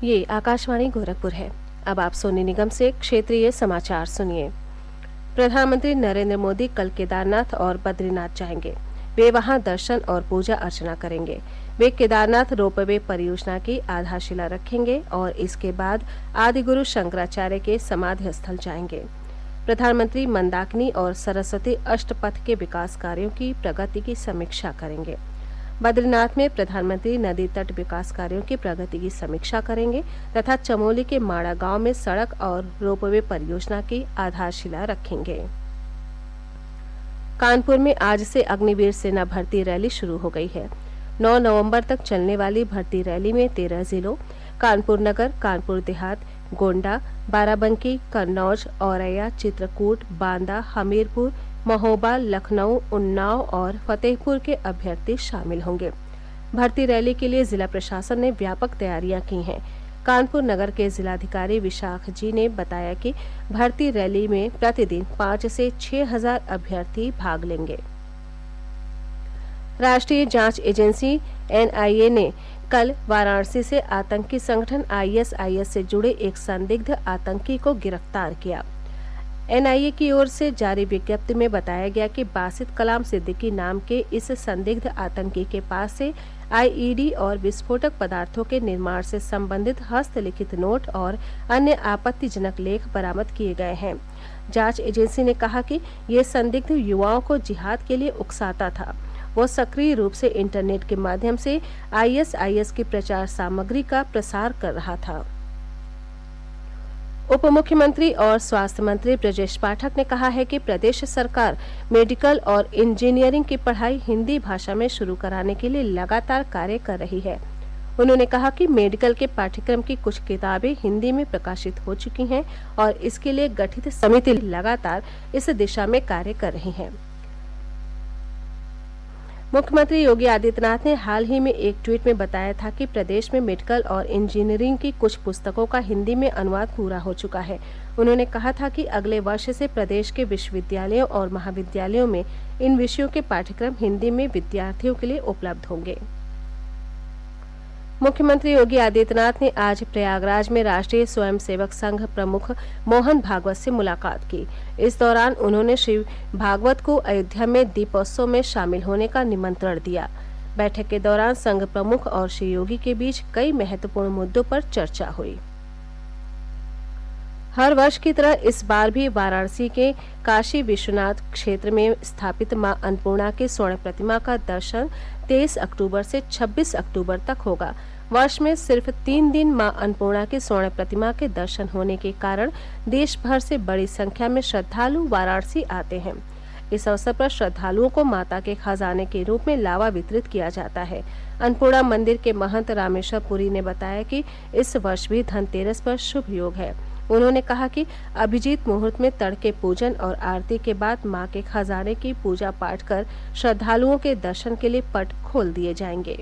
ये आकाशवाणी गोरखपुर है। अब आप सोनी निगम से क्षेत्रीय समाचार सुनिए। प्रधानमंत्री नरेंद्र मोदी कल केदारनाथ और बद्रीनाथ जाएंगे। वे वहां दर्शन और पूजा अर्चना करेंगे। वे केदारनाथ रोपवे परियोजना की आधारशिला रखेंगे और इसके बाद आदिगुरु शंकराचार्य के समाधि स्थल जाएंगे। प्रधानमंत्री मंदाकिनी और सरस्वती अष्टपथ के विकास कार्यों की प्रगति की समीक्षा करेंगे। बद्रीनाथ में प्रधानमंत्री नदी तट विकास कार्यों की प्रगति की समीक्षा करेंगे तथा चमोली के माड़ा गांव में सड़क और रोपवे परियोजना की आधारशिला रखेंगे। कानपुर में आज से अग्निवीर सेना भर्ती रैली शुरू हो गई है। 9 नवंबर तक चलने वाली भर्ती रैली में 13 जिलों कानपुर नगर, कानपुर देहात, गोंडा, बाराबंकी, कन्नौज, औरैया, चित्रकूट, बांदा, हमीरपुर, महोबा, लखनऊ, उन्नाव और फतेहपुर के अभ्यर्थी शामिल होंगे। भर्ती रैली के लिए जिला प्रशासन ने व्यापक तैयारियां की हैं। कानपुर नगर के जिलाधिकारी विशाख जी ने बताया कि भर्ती रैली में प्रतिदिन 5 से 6,000 अभ्यर्थी भाग लेंगे। राष्ट्रीय जांच एजेंसी NIA ने कल वाराणसी से आतंकी संगठन ISIS से जुड़े एक संदिग्ध आतंकी को गिरफ्तार किया। NIA की ओर से जारी विज्ञप्ति में बताया गया कि बासित कलाम सिद्दीकी नाम के इस संदिग्ध आतंकी के पास से IED और विस्फोटक पदार्थों के निर्माण से संबंधित हस्तलिखित नोट और अन्य आपत्तिजनक लेख बरामद किए गए हैं। जांच एजेंसी ने कहा कि ये संदिग्ध युवाओं को जिहाद के लिए उकसाता था। वो सक्रिय रूप से इंटरनेट के माध्यम से ISIS की प्रचार सामग्री का प्रसार कर रहा था। उप मुख्यमंत्री और स्वास्थ्य मंत्री ब्रजेश पाठक ने कहा है कि प्रदेश सरकार मेडिकल और इंजीनियरिंग की पढ़ाई हिंदी भाषा में शुरू कराने के लिए लगातार कार्य कर रही है। उन्होंने कहा कि मेडिकल के पाठ्यक्रम की कुछ किताबें हिंदी में प्रकाशित हो चुकी हैं और इसके लिए गठित समिति लगातार इस दिशा में कार्य कर रही है। मुख्यमंत्री योगी आदित्यनाथ ने हाल ही में एक ट्वीट में बताया था कि प्रदेश में मेडिकल और इंजीनियरिंग की कुछ पुस्तकों का हिंदी में अनुवाद पूरा हो चुका है। उन्होंने कहा था कि अगले वर्ष से प्रदेश के विश्वविद्यालयों और महाविद्यालयों में इन विषयों के पाठ्यक्रम हिंदी में विद्यार्थियों के लिए उपलब्ध होंगे। मुख्यमंत्री योगी आदित्यनाथ ने आज प्रयागराज में राष्ट्रीय स्वयंसेवक संघ प्रमुख मोहन भागवत से मुलाकात की। इस दौरान उन्होंने श्री भागवत को अयोध्या में दीपोत्सव में शामिल होने का निमंत्रण दिया। बैठक के दौरान संघ प्रमुख और श्री योगी के बीच कई महत्वपूर्ण मुद्दों पर चर्चा हुई। हर वर्ष की तरह इस बार भी वाराणसी के काशी विश्वनाथ क्षेत्र में स्थापित मां अन्नपूर्णा की स्वर्ण प्रतिमा का दर्शन 23 अक्टूबर से 26 अक्टूबर तक होगा। वर्ष में सिर्फ 3 दिन मां अन्नपूर्णा की स्वर्ण प्रतिमा के दर्शन होने के कारण देश भर से बड़ी संख्या में श्रद्धालु वाराणसी आते हैं। इस अवसर पर श्रद्धालुओं को माता के खजाने के रूप में लावा वितरित किया जाता है। अन्नपूर्णा मंदिर के महंत रामेश्वर पुरी ने बताया कि इस वर्ष भी धनतेरस पर शुभ योग है। उन्होंने कहा कि अभिजीत मुहूर्त में तड़के पूजन और आरती के बाद मां के खजाने की पूजा पाठ कर श्रद्धालुओं के दर्शन के लिए पट खोल दिए जाएंगे।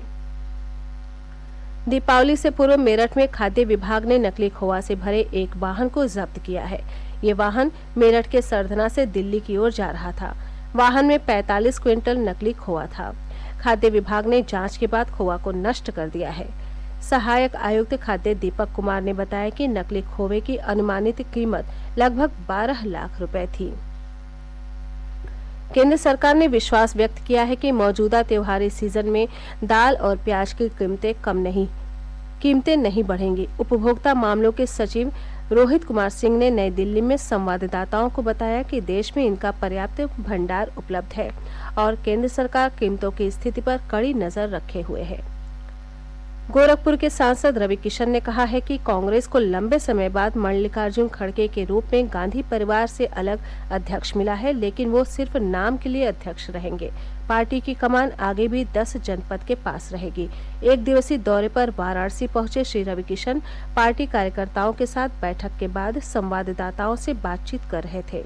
दीपावली से पूर्व मेरठ में खाद्य विभाग ने नकली खोआ से भरे एक वाहन को जब्त किया है। ये वाहन मेरठ के सरधना से दिल्ली की ओर जा रहा था। वाहन में 45 क्विंटल नकली खोआ था। खाद्य विभाग ने जांच के बाद खोआ को नष्ट कर दिया है। सहायक आयुक्त खाद्य दीपक कुमार ने बताया कि नकली खोवे की अनुमानित कीमत लगभग 12 लाख रुपए थी। केंद्र सरकार ने विश्वास व्यक्त किया है कि मौजूदा त्योहारी सीजन में दाल और प्याज की कीमतें नहीं बढ़ेंगी। उपभोक्ता मामलों के सचिव रोहित कुमार सिंह ने नई दिल्ली में संवाददाताओं को बताया कि देश में इनका पर्याप्त भंडार उपलब्ध है और केंद्र सरकार कीमतों की स्थिति पर कड़ी नजर रखे हुए है। गोरखपुर के सांसद रवि किशन ने कहा है कि कांग्रेस को लंबे समय बाद मल्लिकार्जुन खड़गे के रूप में गांधी परिवार से अलग अध्यक्ष मिला है, लेकिन वो सिर्फ नाम के लिए अध्यक्ष रहेंगे। पार्टी की कमान आगे भी 10 जनपद के पास रहेगी। एक दिवसीय दौरे पर वाराणसी पहुंचे श्री रवि किशन पार्टी कार्यकर्ताओं के साथ बैठक के बाद संवाददाताओं से बातचीत कर रहे थे।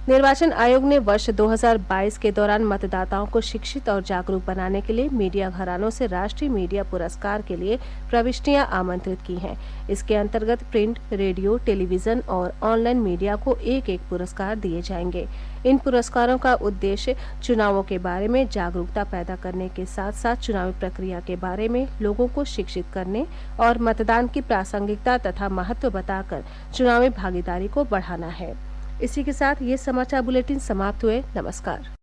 निर्वाचन आयोग ने वर्ष 2022 के दौरान मतदाताओं को शिक्षित और जागरूक बनाने के लिए मीडिया घरानों से राष्ट्रीय मीडिया पुरस्कार के लिए प्रविष्टियां आमंत्रित की हैं। इसके अंतर्गत प्रिंट, रेडियो, टेलीविजन और ऑनलाइन मीडिया को एक एक पुरस्कार दिए जाएंगे। इन पुरस्कारों का उद्देश्य चुनावों के बारे में जागरूकता पैदा करने के साथ साथ चुनावी प्रक्रिया के बारे में लोगों को शिक्षित करने और मतदान की प्रासंगिकता तथा महत्व बताकर चुनावी भागीदारी को बढ़ाना है। इसी के साथ ये समाचार बुलेटिन समाप्त हुए। नमस्कार।